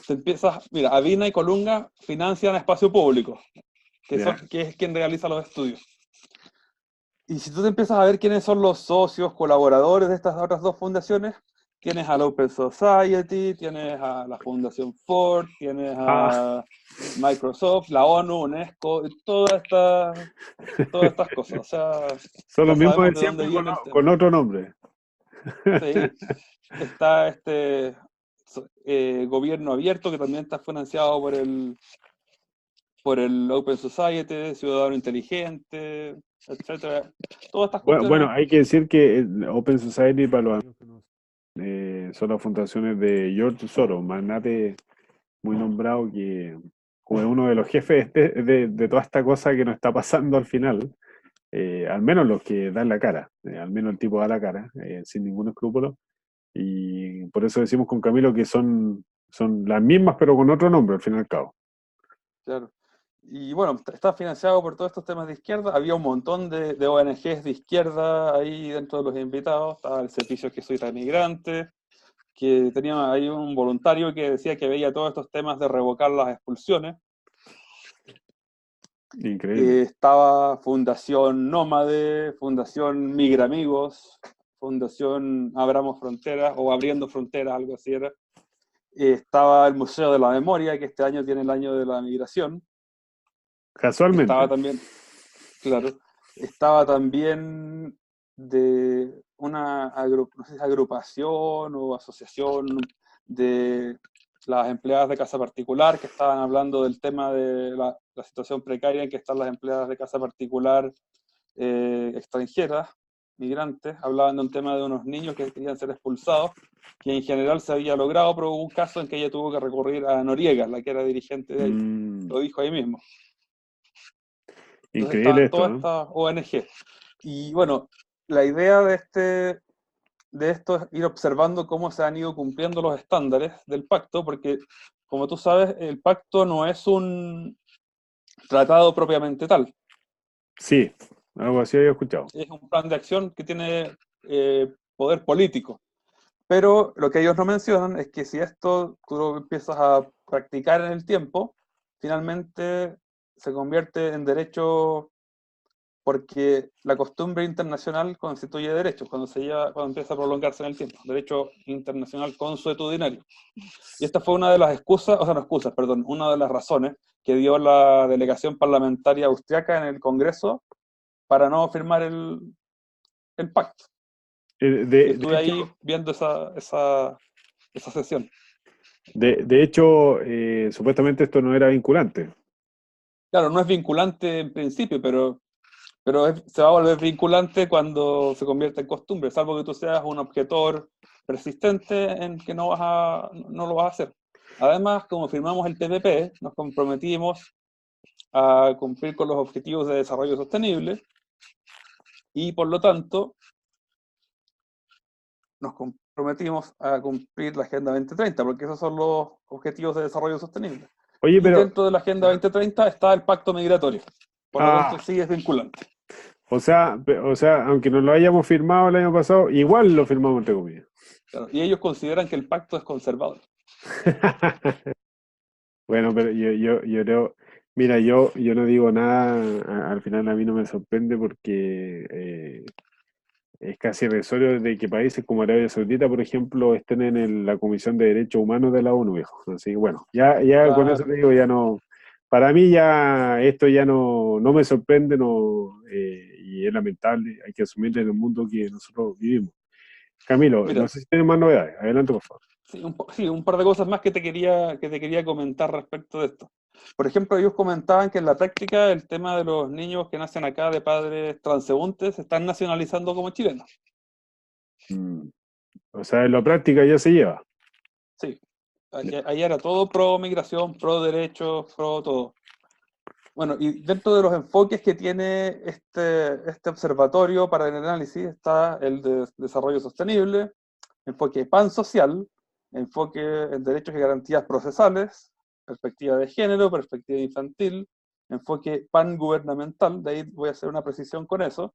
ya. mira, Avina y Colunga financian Espacio Público, Ya. que es quien realiza los estudios. Y si tú te empiezas a ver quiénes son los socios, colaboradores de estas otras dos fundaciones, tienes a la Open Society, tienes a la Fundación Ford, tienes Ah, a Microsoft, la ONU, UNESCO, todas estas cosas. O sea, son ya los mismos sabemos de de dónde siempre viene el con tema. otro nombre. Sí, está este gobierno abierto que también está financiado por el Open Society, Ciudadano Inteligente, etcétera. Todas estas Bueno, cuestiones, hay que decir que Open Society, para los amigos que no son las fundaciones de George Soros, magnate muy nombrado que como es uno de los jefes de toda esta cosa que nos está pasando al final, al menos los que dan la cara, al menos el tipo da la cara, sin ningún escrúpulo. Y por eso decimos con Camilo que son las mismas, pero con otro nombre, al fin y al cabo. claro. Y bueno, está financiado por todos estos temas de izquierda. Había un montón de ONGs de izquierda ahí dentro de los invitados. Estaba el Servicio Jesuita Migrante, que tenía ahí un voluntario que decía que veía todos estos temas de revocar las expulsiones. Increíble. Estaba Fundación Nómade, Fundación Migramigos, Fundación Abramos Fronteras o Abriendo Fronteras, algo así era. Estaba el Museo de la Memoria, que este año tiene el año de la migración. Estaba Casualmente. también, claro, estaba también de una no sé si agrupación o asociación de las empleadas de casa particular que estaban hablando del tema de la situación precaria en que están las empleadas de casa particular extranjeras, migrantes. Hablaban de un tema de unos niños que querían ser expulsados, que en general se había logrado, pero hubo un caso en que ella tuvo que recurrir a Noriega, la que era dirigente de ahí. Mm, Lo dijo ahí mismo. Entonces increíble estaban esto, todas ¿no? estas ONG. Y bueno, la idea de esto es ir observando cómo se han ido cumpliendo los estándares del pacto, porque como tú sabes, el pacto no es un tratado propiamente tal, Sí, algo así había escuchado. es un plan de acción que tiene poder político. Pero lo que ellos no mencionan es que si esto tú lo empiezas a practicar en el tiempo, finalmente se convierte en derecho porque la costumbre internacional constituye derechos cuando empieza a prolongarse en el tiempo, derecho internacional consuetudinario. Y esta fue una de las excusas, o sea, no excusas, perdón, una de las razones que dio la delegación parlamentaria austriaca en el Congreso para no firmar el pacto. Yo De estuve hecho, ahí viendo esa sesión. de hecho supuestamente esto no era vinculante. Claro, no es vinculante en principio, pero se va a volver vinculante cuando se convierte en costumbre, salvo que tú seas un objetor persistente en que no lo vas a hacer. Además, como firmamos el TPP, nos comprometimos a cumplir con los objetivos de desarrollo sostenible y por lo tanto nos comprometimos a cumplir la Agenda 2030, porque esos son los objetivos de desarrollo sostenible. Oye, Y pero, dentro de la Agenda 2030 está el pacto migratorio, por lo tanto ah, sí es vinculante. o sea, aunque no lo hayamos firmado el año pasado, igual lo firmamos entre comillas. Claro, y ellos consideran que el pacto es conservador. Bueno, pero yo creo, mira, yo no digo nada, al final a mí no me sorprende porque es casi irrisorio de que países como Arabia Saudita, por ejemplo, estén en la Comisión de Derechos Humanos de la ONU, viejo. Así que bueno, ya con eso Claro, te digo, ya no, para mí ya esto ya no me sorprende, no, y es lamentable, hay que asumir en el mundo que nosotros vivimos. Camilo, no mira, sé si tienes más novedades, adelante por favor. sí, sí, un par de cosas más que te quería comentar respecto de esto. Por ejemplo, ellos comentaban que en la práctica el tema de los niños que nacen acá de padres transeúntes se están nacionalizando como chilenos. Mm, o sea, en la práctica ya se lleva. Sí, allá era todo pro migración, pro derechos, pro todo. Bueno, y dentro de los enfoques que tiene este observatorio para el análisis está el de desarrollo sostenible, enfoque pansocial, enfoque en derechos y garantías procesales, perspectiva de género, perspectiva infantil, enfoque pangubernamental, de ahí voy a hacer una precisión con eso,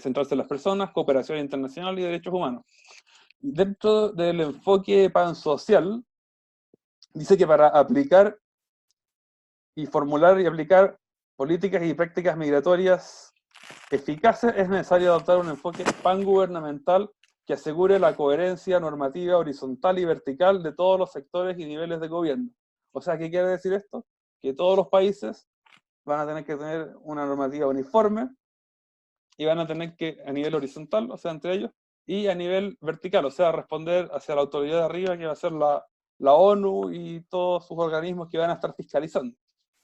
centrarse en las personas, cooperación internacional y derechos humanos. Dentro del enfoque pansocial, dice que para aplicar y formular y aplicar políticas y prácticas migratorias eficaces es necesario adoptar un enfoque pangubernamental que asegure la coherencia normativa horizontal y vertical de todos los sectores y niveles de gobierno. O sea, ¿qué quiere decir esto? Que todos los países van a tener que tener una normativa uniforme y van a tener que, a nivel horizontal, o sea, entre ellos, y a nivel vertical, o sea, responder hacia la autoridad de arriba, que va a ser la ONU y todos sus organismos que van a estar fiscalizando.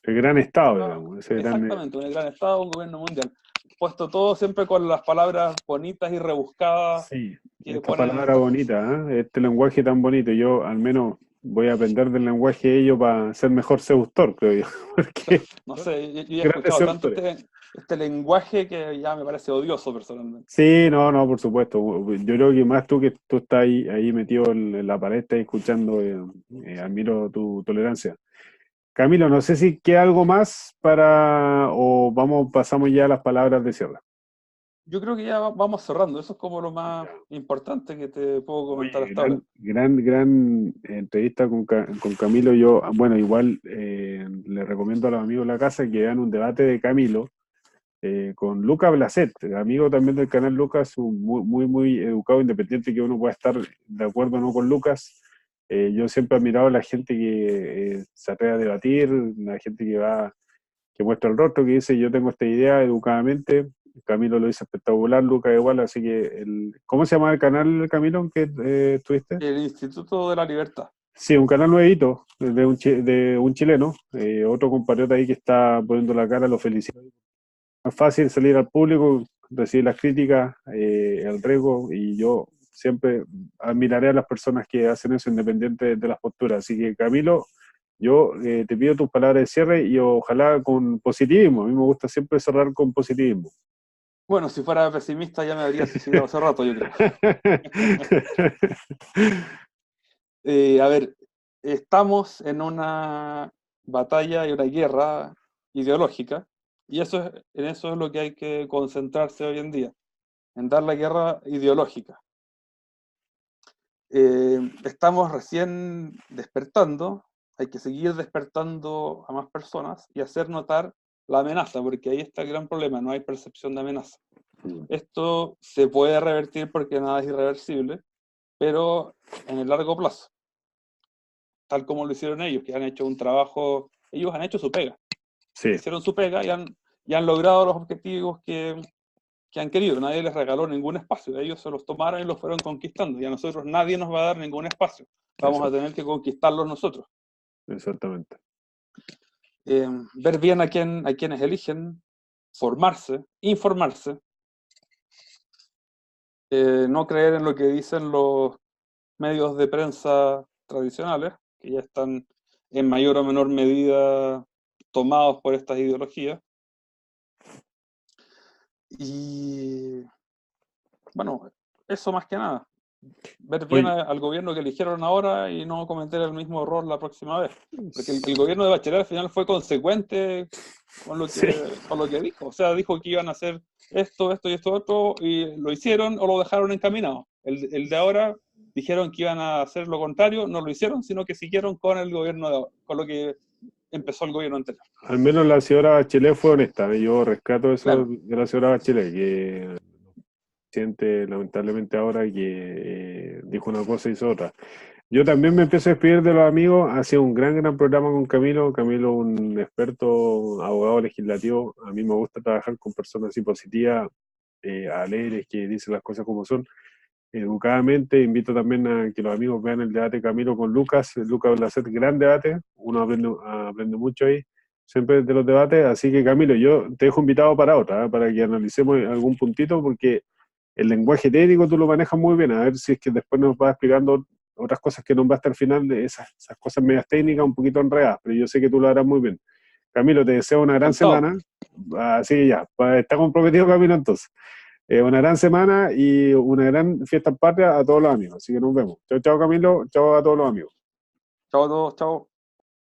El gran Estado, digamos, ese gran... Exactamente, un gran Estado, un gobierno mundial. Puesto todo siempre con las palabras bonitas y rebuscadas sí, que esta ponen en palabra estas cosas. bonita, ¿eh? Este lenguaje tan bonito, yo al menos voy a aprender del lenguaje de ellos para ser mejor seductor, creo yo, porque No sé, yo he grandes escuchado tanto seductores. este lenguaje que ya me parece odioso personalmente. Sí, no, por supuesto. Yo creo que más tú que tú estás ahí metido en la palestra y escuchando, admiro tu tolerancia. Camilo, no sé si queda algo más o pasamos ya a las palabras de cierre. Yo creo que ya vamos cerrando, eso es como lo Ya. más importante que te puedo comentar Oye, hasta ahora. gran entrevista con Camilo. Yo, bueno, igual le recomiendo a los amigos de la casa que vean un debate de Camilo con Lucas Blacet, amigo también del canal Lucas, un muy educado, independiente que uno pueda estar de acuerdo o no con Lucas. Yo siempre he admirado a la gente que se atreve a debatir, la gente que muestra el rostro, que dice yo tengo esta idea educadamente. Camilo lo dice espectacular, Lucas igual, así que ¿cómo se llama el canal, Camilo, en que estuviste? El Instituto de la Libertad. Sí, un canal nuevito de un chileno, otro compatriota ahí que está poniendo la cara, lo felicito. Es fácil salir al público, recibir las críticas, el riesgo, y yo siempre admiraré a las personas que hacen eso independiente de las posturas. Así que, Camilo, yo te pido tus palabras de cierre y ojalá con positivismo. A mí me gusta siempre cerrar con positivismo. Bueno, si fuera pesimista ya me habría suicidado hace rato, yo creo. A ver, estamos en una batalla y una guerra ideológica, y en eso es lo que hay que concentrarse hoy en día, en dar la guerra ideológica. Estamos recién despertando, hay que seguir despertando a más personas y hacer notar la amenaza, porque ahí está el gran problema, no hay percepción de amenaza. Esto se puede revertir porque nada es irreversible, pero en el largo plazo, tal como lo hicieron ellos, que han hecho un trabajo, ellos han hecho su pega, Sí, hicieron su pega y han logrado los objetivos que han querido. Nadie les regaló ningún espacio, ellos se los tomaron y los fueron conquistando, y a nosotros nadie nos va a dar ningún espacio, vamos a tener que conquistarlos nosotros. exactamente. Ver bien a quienes eligen, formarse, informarse, no creer en lo que dicen los medios de prensa tradicionales, que ya están en mayor o menor medida tomados por estas ideologías. Y bueno, eso más que nada. Ver bien Oye, al gobierno que eligieron ahora y no cometer el mismo error la próxima vez. Porque el gobierno de Bachelet al final fue consecuente sí. con lo que dijo. O sea, dijo que iban a hacer esto, esto y esto otro, y lo hicieron o lo dejaron encaminado. El de ahora dijeron que iban a hacer lo contrario, no lo hicieron, sino que siguieron con el gobierno de ahora, con lo que empezó el gobierno anterior. Al menos la señora Bachelet fue honesta. Yo rescato eso Claro. de la señora Bachelet, que siente lamentablemente ahora que dijo una cosa y hizo otra. Yo también me empiezo a despedir de los amigos. Ha sido un gran programa con Camilo. Camilo, un experto abogado legislativo. A mí me gusta trabajar con personas así positivas, alegres, que dicen las cosas como son, educadamente. Invito también a que los amigos vean el debate Camilo con Lucas. Lucas va a hacer gran debate. Uno aprende mucho ahí, siempre de los debates. Así que, Camilo, yo te dejo invitado para otra, para que analicemos algún puntito, porque el lenguaje técnico tú lo manejas muy bien. A ver si es que después nos vas explicando otras cosas que nombraste al final, de esas cosas medias técnicas, un poquito enredadas, pero yo sé que tú lo harás muy bien. Camilo, te deseo una gran Encantado. semana. Así que ya, está comprometido Camilo entonces. Una gran semana y una gran fiesta en patria a todos los amigos. Así que nos vemos. Chao, chao Camilo, chao a todos los amigos. Chao a todos, chao.